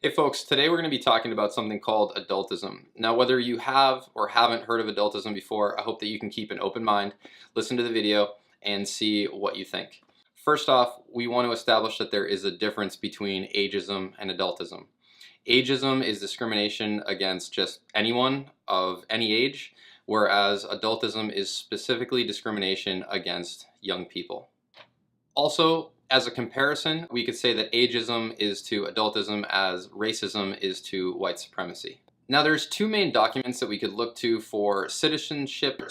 Hey folks, today we're going to be talking about something called adultism. Now, whether you have or haven't heard of adultism before, I hope that you can keep an open mind, listen to the video, and see what you think. First off, we want to establish that there is a difference between ageism and adultism. Ageism is discrimination against just anyone of any age, whereas adultism is specifically discrimination against young people. Also, as a comparison, we could say that ageism is to adultism as racism is to white supremacy. Now, there's two main documents that we could look to for citizenship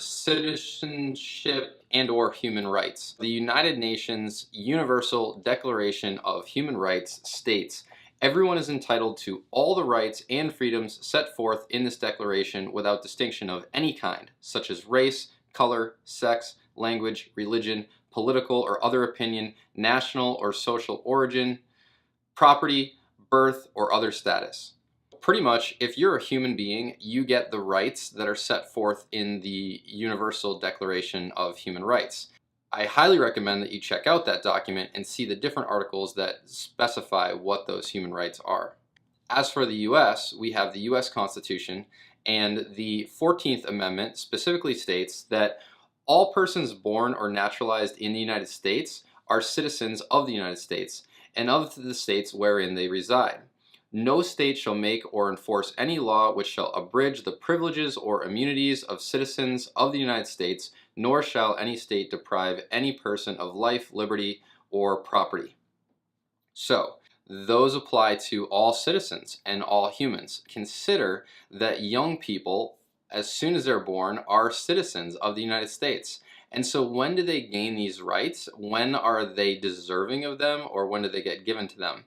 and or human rights. The United Nations Universal Declaration of Human Rights states, everyone is entitled to all the rights and freedoms set forth in this declaration without distinction of any kind, such as race, color, sex, language, religion, political or other opinion, national or social origin, property, birth, or other status. Pretty much, if you're a human being, you get the rights that are set forth in the Universal Declaration of Human Rights. I highly recommend that you check out that document and see the different articles that specify what those human rights are. As for the US, we have the US Constitution, and the 14th Amendment specifically states that all persons born or naturalized in the United States are citizens of the United States and of the states wherein they reside. No state shall make or enforce any law which shall abridge the privileges or immunities of citizens of the United States, nor shall any state deprive any person of life, liberty, or property. So, those apply to all citizens and all humans. Consider that young people, as soon as they're born, are citizens of the United States. And so when do they gain these rights? When are they deserving of them, or when do they get given to them?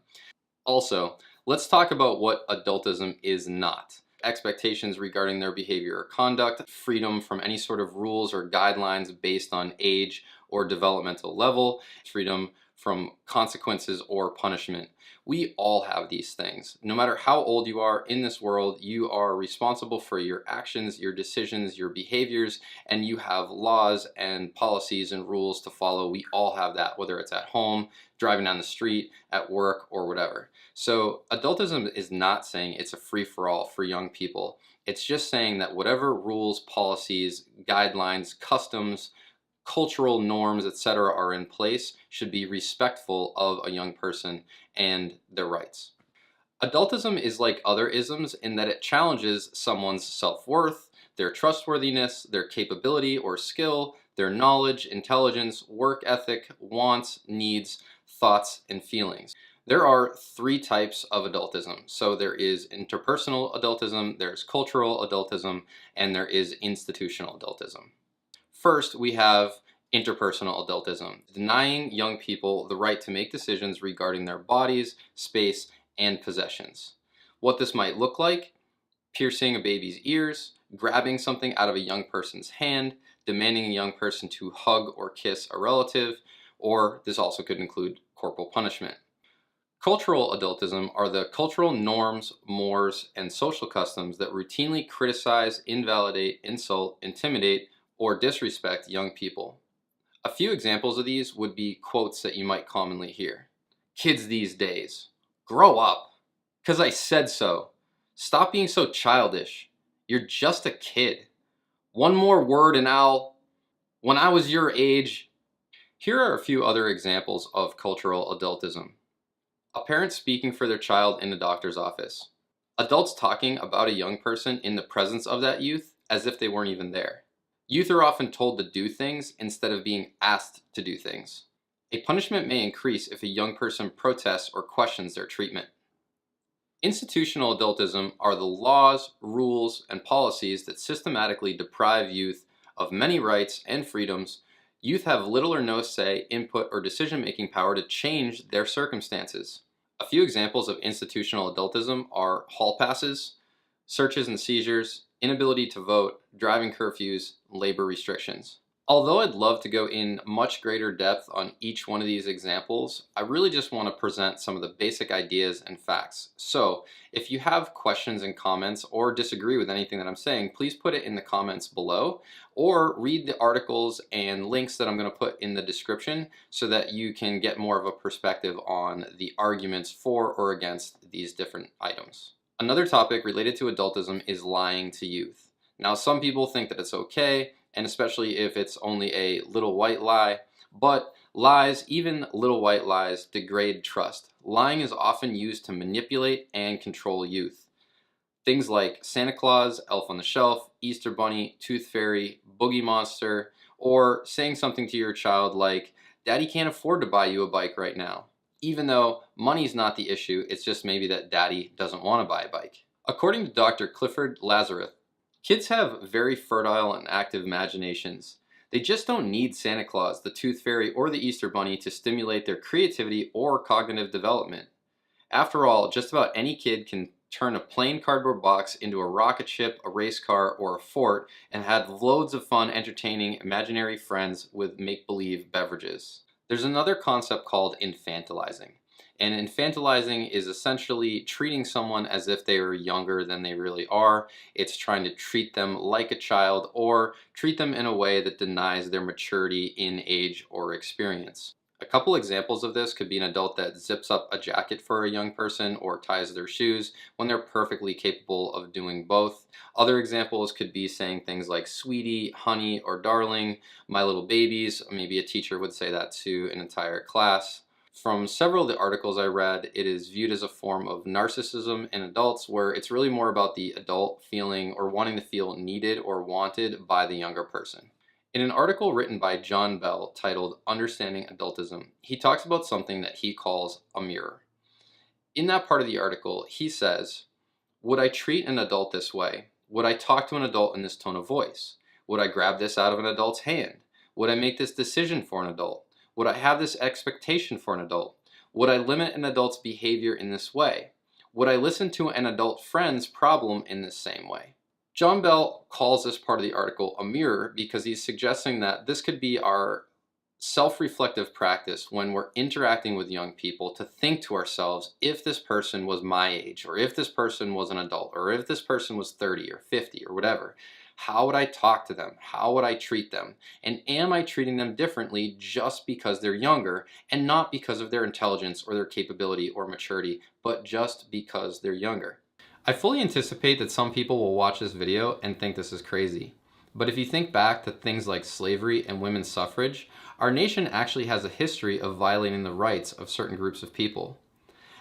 Also, let's talk about what adultism is not. Expectations regarding their behavior or conduct, freedom from any sort of rules or guidelines based on age or developmental level, freedom from consequences or punishment. We all have these things. No matter how old you are in this world, you are responsible for your actions, your decisions, your behaviors, and you have laws and policies and rules to follow. We all have that, whether it's at home, driving down the street, at work, or whatever. So adultism is not saying it's a free-for-all for young people. It's just saying that whatever rules, policies, guidelines, customs, cultural norms, etc. are in place should be respectful of a young person and their rights. Adultism is like other isms in that it challenges someone's self-worth, their trustworthiness, their capability or skill, their knowledge, intelligence, work ethic, wants, needs, thoughts, and feelings. There are three types of adultism. So there is interpersonal adultism, there's cultural adultism, and there is institutional adultism. First, we have interpersonal adultism, denying young people the right to make decisions regarding their bodies, space, and possessions. What this might look like: piercing a baby's ears, grabbing something out of a young person's hand, demanding a young person to hug or kiss a relative, or this also could include corporal punishment. Cultural adultism are the cultural norms, mores, and social customs that routinely criticize, invalidate, insult, intimidate, or disrespect young people. A few examples of these would be quotes that you might commonly hear. Kids these days, grow up. 'Cause I said so. Stop being so childish. You're just a kid. One more word and when I was your age. Here are a few other examples of cultural adultism. A parent speaking for their child in a doctor's office. Adults talking about a young person in the presence of that youth as if they weren't even there. Youth are often told to do things instead of being asked to do things. A punishment may increase if a young person protests or questions their treatment. Institutional adultism are the laws, rules, and policies that systematically deprive youth of many rights and freedoms. Youth have little or no say, input, or decision-making power to change their circumstances. A few examples of institutional adultism are hall passes, searches and seizures, inability to vote, driving curfews, labor restrictions. Although I'd love to go in much greater depth on each one of these examples, I really just want to present some of the basic ideas and facts. So if you have questions and comments or disagree with anything that I'm saying, please put it in the comments below or read the articles and links that I'm going to put in the description so that you can get more of a perspective on the arguments for or against these different items. Another topic related to adultism is lying to youth. Now, some people think that it's okay, and especially if it's only a little white lie, but lies, even little white lies, degrade trust. Lying is often used to manipulate and control youth. Things like Santa Claus, Elf on the Shelf, Easter Bunny, Tooth Fairy, Boogie Monster, or saying something to your child like, "Daddy can't afford to buy you a bike right now." Even though money's not the issue, it's just maybe that Daddy doesn't want to buy a bike. According to Dr. Clifford Lazarus, kids have very fertile and active imaginations. They just don't need Santa Claus, the Tooth Fairy, or the Easter Bunny to stimulate their creativity or cognitive development. After all, just about any kid can turn a plain cardboard box into a rocket ship, a race car, or a fort and have loads of fun entertaining imaginary friends with make-believe beverages. There's another concept called infantilizing. And infantilizing is essentially treating someone as if they are younger than they really are. It's trying to treat them like a child or treat them in a way that denies their maturity in age or experience. A couple examples of this could be an adult that zips up a jacket for a young person or ties their shoes when they're perfectly capable of doing both. Other examples could be saying things like sweetie, honey, or darling, my little babies. Maybe a teacher would say that to an entire class. From several of the articles I read, it is viewed as a form of narcissism in adults where it's really more about the adult feeling or wanting to feel needed or wanted by the younger person. In an article written by John Bell titled Understanding Adultism, he talks about something that he calls a mirror. In that part of the article, he says, "Would I treat an adult this way? Would I talk to an adult in this tone of voice? Would I grab this out of an adult's hand? Would I make this decision for an adult? Would I have this expectation for an adult? Would I limit an adult's behavior in this way? Would I listen to an adult friend's problem in this same way?" John Bell calls this part of the article a mirror because he's suggesting that this could be our self-reflective practice when we're interacting with young people to think to ourselves, if this person was my age, or if this person was an adult, or if this person was 30 or 50 or whatever, how would I talk to them? How would I treat them? And am I treating them differently just because they're younger and not because of their intelligence or their capability or maturity, but just because they're younger? I fully anticipate that some people will watch this video and think this is crazy. But if you think back to things like slavery and women's suffrage, our nation actually has a history of violating the rights of certain groups of people.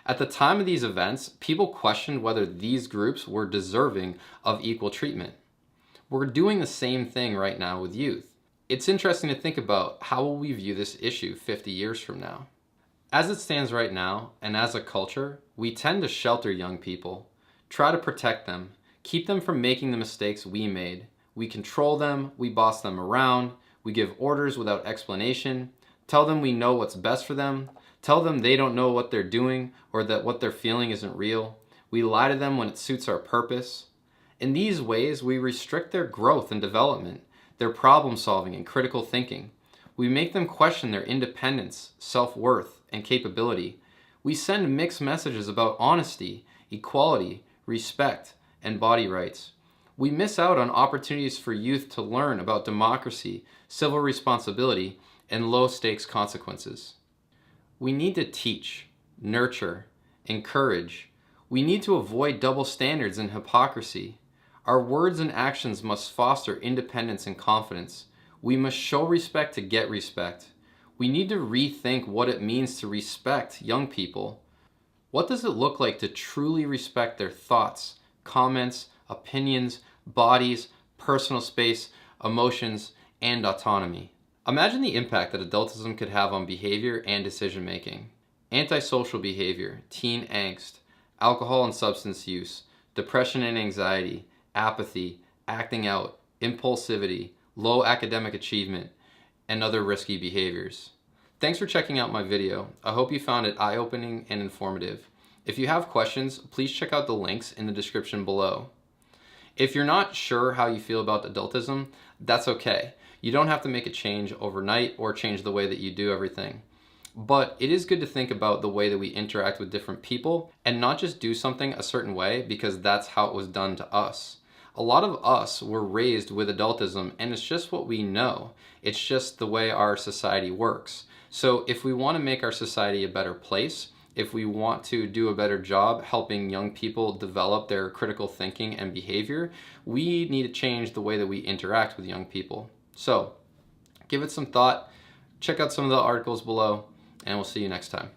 At the time of these events, people questioned whether these groups were deserving of equal treatment. We're doing the same thing right now with youth. It's interesting to think about how will we view this issue 50 years from now. As it stands right now, and as a culture, we tend to shelter young people. Try to protect them, keep them from making the mistakes we made. We control them, we boss them around, we give orders without explanation, tell them we know what's best for them, tell them they don't know what they're doing or that what they're feeling isn't real. We lie to them when it suits our purpose. In these ways, we restrict their growth and development, their problem solving and critical thinking. We make them question their independence, self-worth, and capability. We send mixed messages about honesty, equality, respect, and body rights. We miss out on opportunities for youth to learn about democracy, civil responsibility, and low-stakes consequences. We need to teach, nurture, encourage. We need to avoid double standards and hypocrisy. Our words and actions must foster independence and confidence. We must show respect to get respect. We need to rethink what it means to respect young people. What does it look like to truly respect their thoughts, comments, opinions, bodies, personal space, emotions, and autonomy? Imagine the impact that adultism could have on behavior and decision making. Antisocial behavior, teen angst, alcohol and substance use, depression and anxiety, apathy, acting out, impulsivity, low academic achievement, and other risky behaviors. Thanks for checking out my video. I hope you found it eye-opening and informative. If you have questions, please check out the links in the description below. If you're not sure how you feel about adultism, that's okay. You don't have to make a change overnight or change the way that you do everything. But it is good to think about the way that we interact with different people and not just do something a certain way because that's how it was done to us. A lot of us were raised with adultism and it's just what we know. It's just the way our society works. So if we want to make our society a better place, if we want to do a better job helping young people develop their critical thinking and behavior, we need to change the way that we interact with young people. So give it some thought, check out some of the articles below, and we'll see you next time.